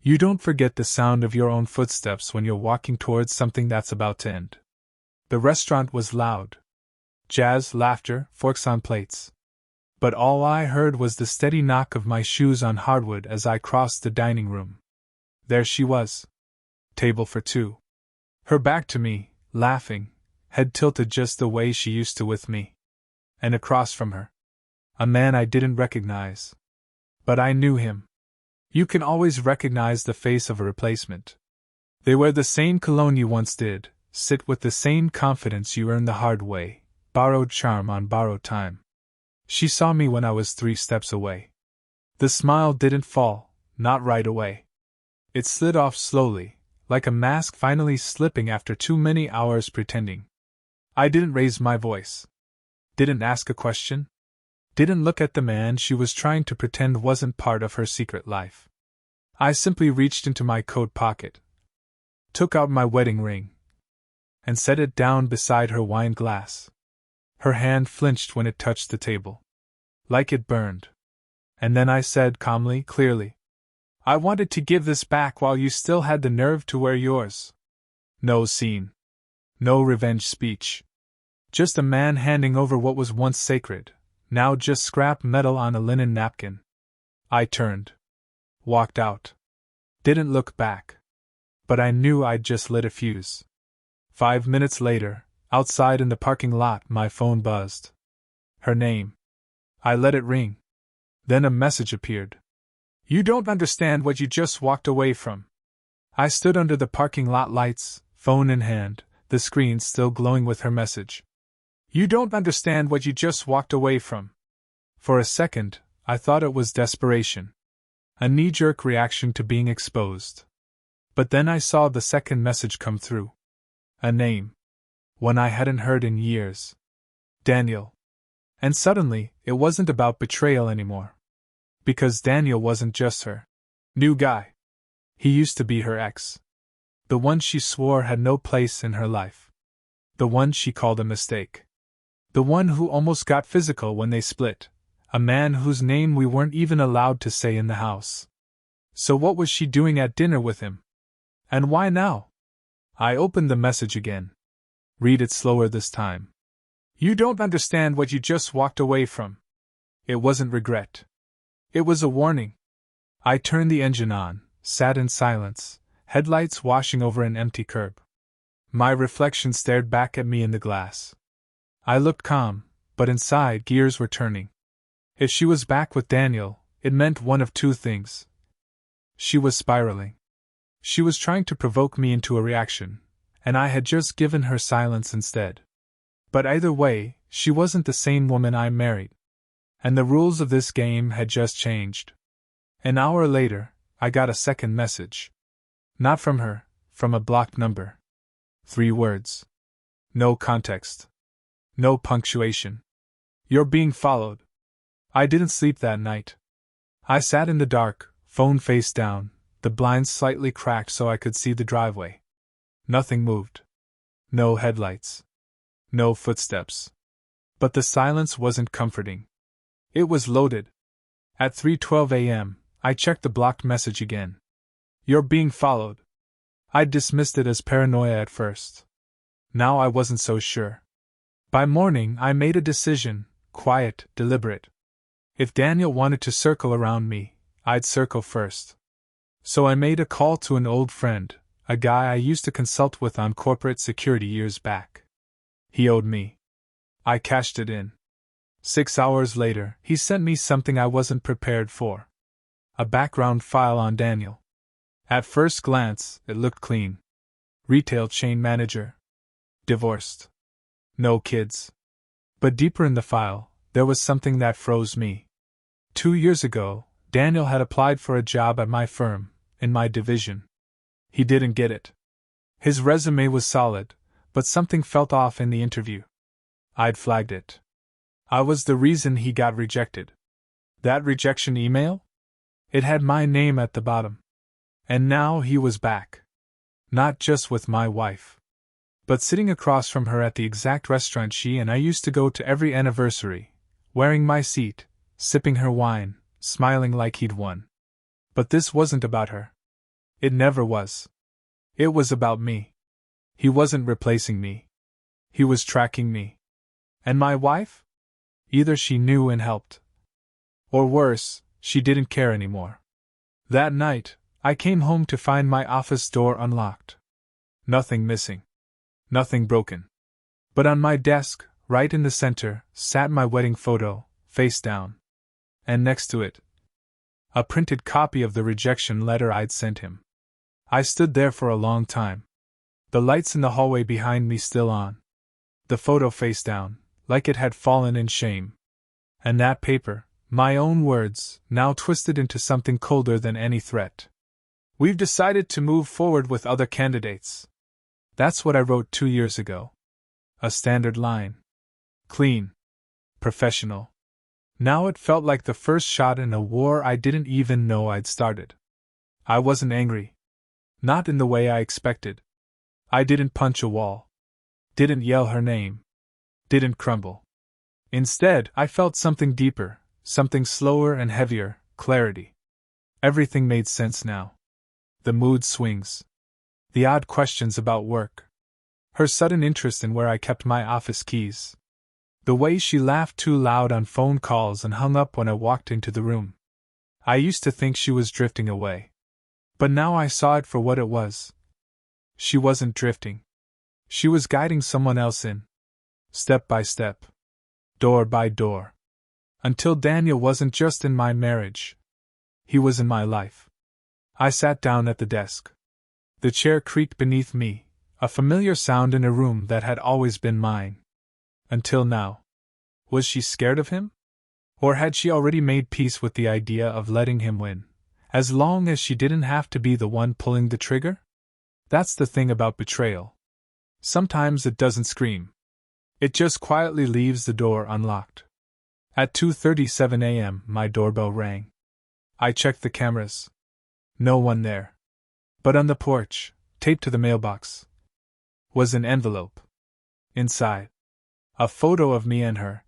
You don't forget the sound of your own footsteps when you're walking towards something that's about to end. The restaurant was loud. Jazz, laughter, forks on plates. But all I heard was the steady knock of my shoes on hardwood as I crossed the dining room. There she was. Table for two. Her back to me, laughing, head tilted just the way she used to with me. And across from her, a man I didn't recognize. But I knew him. You can always recognize the face of a replacement. They wear the same cologne you once did, sit with the same confidence you earned the hard way, borrowed charm on borrowed time. She saw me when I was 3 steps away. The smile didn't fall, not right away. It slid off slowly, like a mask finally slipping after too many hours pretending. I didn't raise my voice. Didn't ask a question. Didn't look at the man she was trying to pretend wasn't part of her secret life. I simply reached into my coat pocket, took out my wedding ring, and set it down beside her wine glass. Her hand flinched when it touched the table, like it burned. And then I said calmly, clearly, I wanted to give this back while you still had the nerve to wear yours. No scene. No revenge speech. Just a man handing over what was once sacred, now just scrap metal on a linen napkin. I turned. Walked out. Didn't look back. But I knew I'd just lit a fuse. 5 minutes later, outside in the parking lot, my phone buzzed. Her name. I let it ring. Then a message appeared. You don't understand what you just walked away from. I stood under the parking lot lights, phone in hand, the screen still glowing with her message. You don't understand what you just walked away from. For a second, I thought it was desperation. A knee-jerk reaction to being exposed. But then I saw the second message come through. A name. One I hadn't heard in years. Daniel. And suddenly, it wasn't about betrayal anymore. Because Daniel wasn't just her new guy. He used to be her ex. The one she swore had no place in her life. The one she called a mistake. The one who almost got physical when they split. A man whose name we weren't even allowed to say in the house. So what was she doing at dinner with him? And why now? I opened the message again. Read it slower this time. You don't understand what you just walked away from. It wasn't regret. It was a warning. I turned the engine on, sat in silence, headlights washing over an empty curb. My reflection stared back at me in the glass. I looked calm, but inside gears were turning. If she was back with Daniel, it meant one of two things. She was spiraling. She was trying to provoke me into a reaction, and I had just given her silence instead. But either way, she wasn't the same woman I married. And the rules of this game had just changed. An hour later, I got a second message. Not from her, from a blocked number. 3 words. No context. No punctuation. You're being followed. I didn't sleep that night. I sat in the dark, phone face down, the blinds slightly cracked so I could see the driveway. Nothing moved. No headlights. No footsteps. But the silence wasn't comforting. It was loaded. At 3:12 a.m., I checked the blocked message again. You're being followed. I'd dismissed it as paranoia at first. Now I wasn't so sure. By morning, I made a decision, quiet, deliberate. If Daniel wanted to circle around me, I'd circle first. So I made a call to an old friend, a guy I used to consult with on corporate security years back. He owed me. I cashed it in. 6 hours later, he sent me something I wasn't prepared for. A background file on Daniel. At first glance, it looked clean. Retail chain manager. Divorced. No kids. But deeper in the file, there was something that froze me. 2 years ago, Daniel had applied for a job at my firm, in my division. He didn't get it. His resume was solid, but something felt off in the interview. I'd flagged it. I was the reason he got rejected. That rejection email? It had my name at the bottom. And now he was back. Not just with my wife, but sitting across from her at the exact restaurant she and I used to go to every anniversary, wearing my seat, sipping her wine, smiling like he'd won. But this wasn't about her. It never was. It was about me. He wasn't replacing me. He was tracking me. And my wife? Either she knew and helped. Or worse, she didn't care anymore. That night, I came home to find my office door unlocked. Nothing missing. Nothing broken. But on my desk, right in the center, sat my wedding photo, face down. And next to it, a printed copy of the rejection letter I'd sent him. I stood there for a long time. The lights in the hallway behind me still on. The photo face down, like it had fallen in shame. And that paper, my own words, now twisted into something colder than any threat. We've decided to move forward with other candidates. That's what I wrote 2 years ago. A standard line. Clean. Professional. Now it felt like the first shot in a war I didn't even know I'd started. I wasn't angry. Not in the way I expected. I didn't punch a wall. Didn't yell her name. Didn't crumble. Instead, I felt something deeper, something slower and heavier, clarity. Everything made sense now. The mood swings. The odd questions about work. Her sudden interest in where I kept my office keys. The way she laughed too loud on phone calls and hung up when I walked into the room. I used to think she was drifting away. But now I saw it for what it was. She wasn't drifting. She was guiding someone else in. Step by step. Door by door. Until Daniel wasn't just in my marriage. He was in my life. I sat down at the desk. The chair creaked beneath me, a familiar sound in a room that had always been mine. Until now. Was she scared of him? Or had she already made peace with the idea of letting him win, as long as she didn't have to be the one pulling the trigger? That's the thing about betrayal. Sometimes it doesn't scream. It just quietly leaves the door unlocked. At 2:37 a.m., my doorbell rang. I checked the cameras. No one there. But on the porch, taped to the mailbox, was an envelope. Inside, a photo of me and her,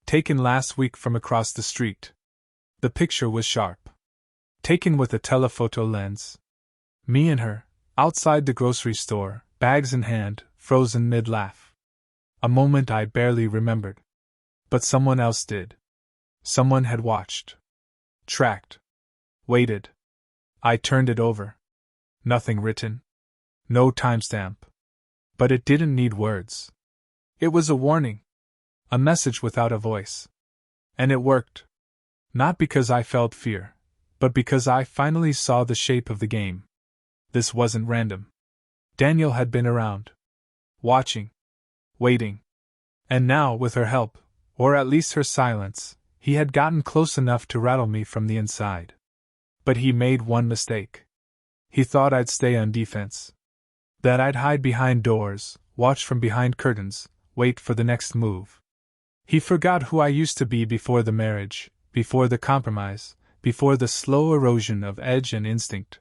taken last week from across the street. The picture was sharp. Taken with a telephoto lens. Me and her, outside the grocery store, bags in hand, frozen mid-laugh. A moment I barely remembered. But someone else did. Someone had watched. Tracked. Waited. I turned it over. Nothing written. No timestamp. But it didn't need words. It was a warning. A message without a voice. And it worked. Not because I felt fear, but because I finally saw the shape of the game. This wasn't random. Daniel had been around. Watching. Waiting. And now, with her help, or at least her silence, he had gotten close enough to rattle me from the inside. But he made one mistake. He thought I'd stay on defense. That I'd hide behind doors, watch from behind curtains, wait for the next move. He forgot who I used to be before the marriage, before the compromise, before the slow erosion of edge and instinct.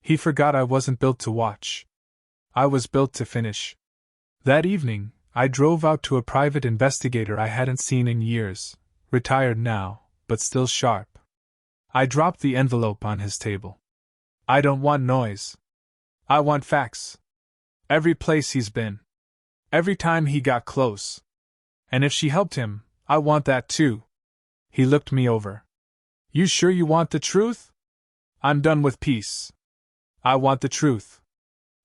He forgot I wasn't built to watch. I was built to finish. That evening, I drove out to a private investigator I hadn't seen in years, retired now, but still sharp. I dropped the envelope on his table. I don't want noise. I want facts. Every place he's been. Every time he got close. And if she helped him, I want that too. He looked me over. You sure you want the truth? I'm done with peace. I want the truth.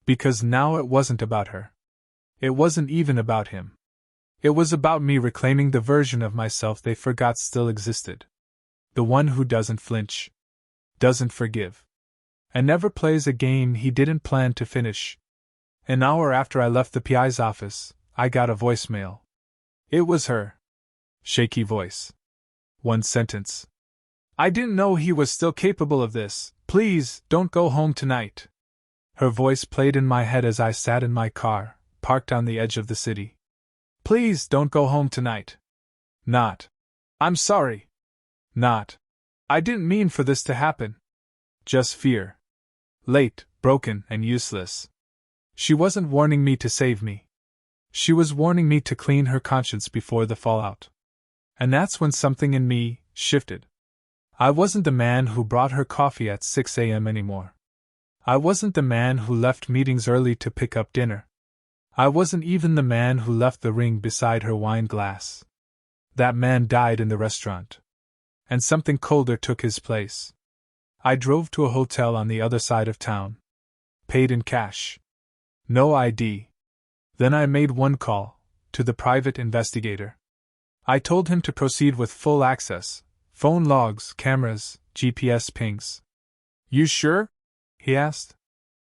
Because now it wasn't about her. It wasn't even about him. It was about me reclaiming the version of myself they forgot still existed. The one who doesn't flinch. Doesn't forgive. And never plays a game he didn't plan to finish. An hour after I left the PI's office, I got a voicemail. It was her. Shaky voice. One sentence. I didn't know he was still capable of this. Please, don't go home tonight. Her voice played in my head as I sat in my car, parked on the edge of the city. Please don't go home tonight. Not. I'm sorry. Not. I didn't mean for this to happen. Just fear. Late, broken, and useless. She wasn't warning me to save me. She was warning me to clean her conscience before the fallout. And that's when something in me shifted. I wasn't the man who brought her coffee at 6 a.m. anymore. I wasn't the man who left meetings early to pick up dinner. I wasn't even the man who left the ring beside her wine glass. That man died in the restaurant. And something colder took his place. I drove to a hotel on the other side of town. Paid in cash. No ID. Then I made one call, to the private investigator. I told him to proceed with full access, phone logs, cameras, GPS pings. You sure? He asked.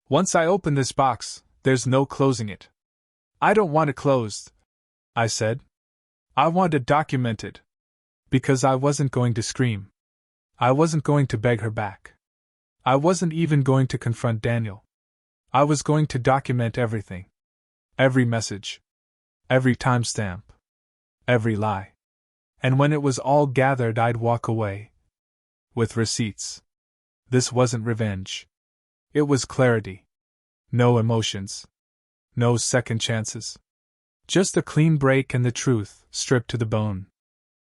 Once I open this box, there's no closing it. I don't want it closed, I said. I want it documented. Because I wasn't going to scream. I wasn't going to beg her back. I wasn't even going to confront Daniel. I was going to document everything. Every message. Every timestamp. Every lie. And when it was all gathered, I'd walk away. With receipts. This wasn't revenge. It was clarity. No emotions. No second chances. Just a clean break and the truth, stripped to the bone.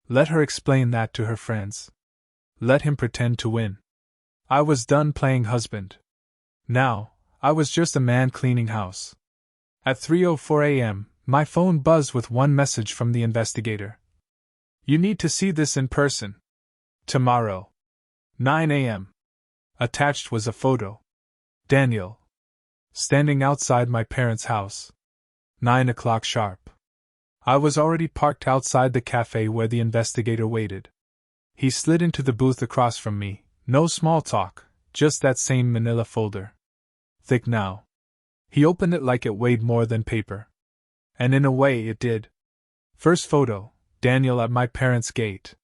Let her explain that to her friends. Let him pretend to win. I was done playing husband. Now, I was just a man cleaning house. At 3:04 a.m., my phone buzzed with one message from the investigator. You need to see this in person. Tomorrow. 9 a.m. Attached was a photo. Daniel. Standing outside my parents' house. 9 o'clock sharp. I was already parked outside the cafe where the investigator waited. He slid into the booth across from me, no small talk, just that same manila folder. Thick now. He opened it like it weighed more than paper. And in a way it did. First photo, Daniel at my parents' gate.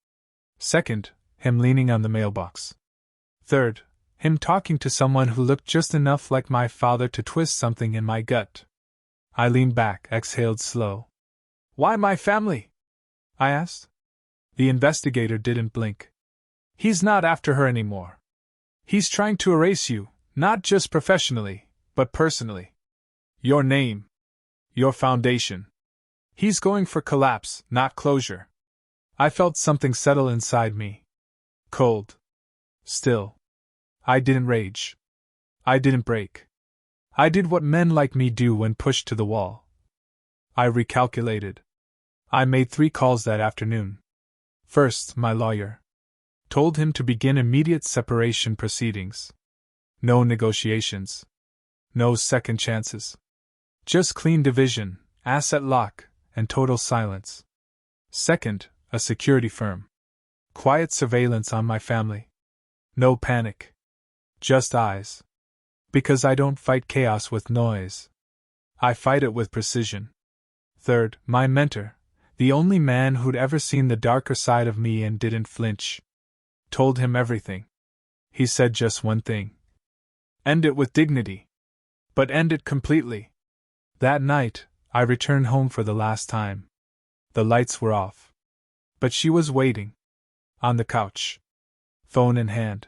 Second, him leaning on the mailbox. Third, him talking to someone who looked just enough like my father to twist something in my gut. I leaned back, exhaled slow. Why my family? I asked. The investigator didn't blink. He's not after her anymore. He's trying to erase you, not just professionally, but personally. Your name. Your foundation. He's going for collapse, not closure. I felt something settle inside me. Cold. Still. I didn't rage. I didn't break. I did what men like me do when pushed to the wall. I recalculated. I made 3 calls that afternoon. First, my lawyer. Told him to begin immediate separation proceedings. No negotiations. No second chances. Just clean division, asset lock, and total silence. Second, a security firm. Quiet surveillance on my family. No panic. Just eyes. Because I don't fight chaos with noise. I fight it with precision. Third, my mentor, the only man who'd ever seen the darker side of me and didn't flinch. Told him everything. He said just one thing. End it with dignity. But end it completely. That night, I returned home for the last time. The lights were off. But she was waiting. On the couch. Phone in hand.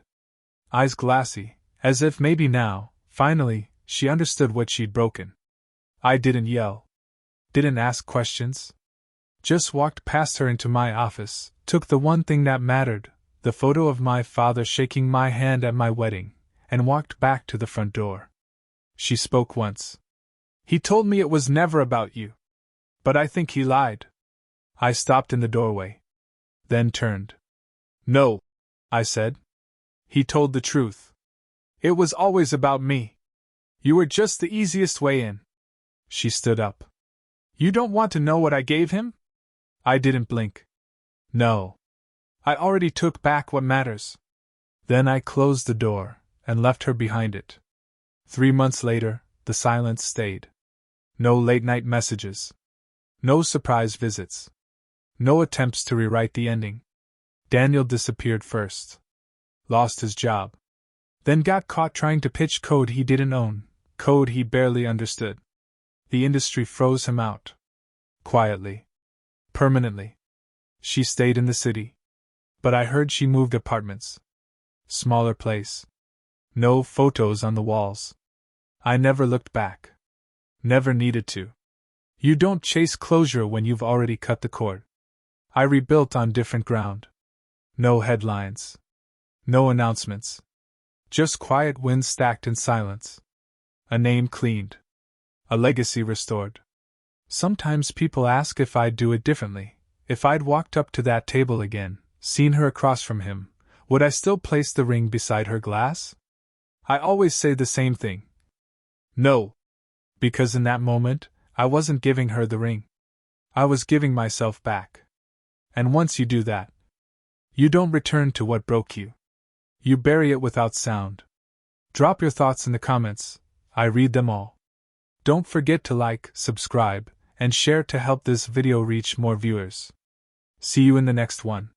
Eyes glassy, as if maybe now, finally, she understood what she'd broken. I didn't yell. Didn't ask questions. Just walked past her into my office, took the one thing that mattered, the photo of my father shaking my hand at my wedding, and walked back to the front door. She spoke once. He told me it was never about you. But I think he lied. I stopped in the doorway. Then turned. No, I said. He told the truth. It was always about me. You were just the easiest way in. She stood up. You don't want to know what I gave him? I didn't blink. No. I already took back what matters. Then I closed the door and left her behind it. 3 months later, the silence stayed. No late-night messages. No surprise visits. No attempts to rewrite the ending. Daniel disappeared first. Lost his job. Then got caught trying to pitch code he didn't own, code he barely understood. The industry froze him out. Quietly. Permanently. She stayed in the city. But I heard she moved apartments. Smaller place. No photos on the walls. I never looked back. Never needed to. You don't chase closure when you've already cut the cord. I rebuilt on different ground. No headlines. No announcements. Just quiet wins stacked in silence. A name cleaned. A legacy restored. Sometimes people ask if I'd do it differently. If I'd walked up to that table again, seen her across from him, would I still place the ring beside her glass? I always say the same thing. No. Because in that moment, I wasn't giving her the ring. I was giving myself back. And once you do that, you don't return to what broke you. You bury it without sound. Drop your thoughts in the comments. I read them all. Don't forget to like, subscribe, and share to help this video reach more viewers. See you in the next one.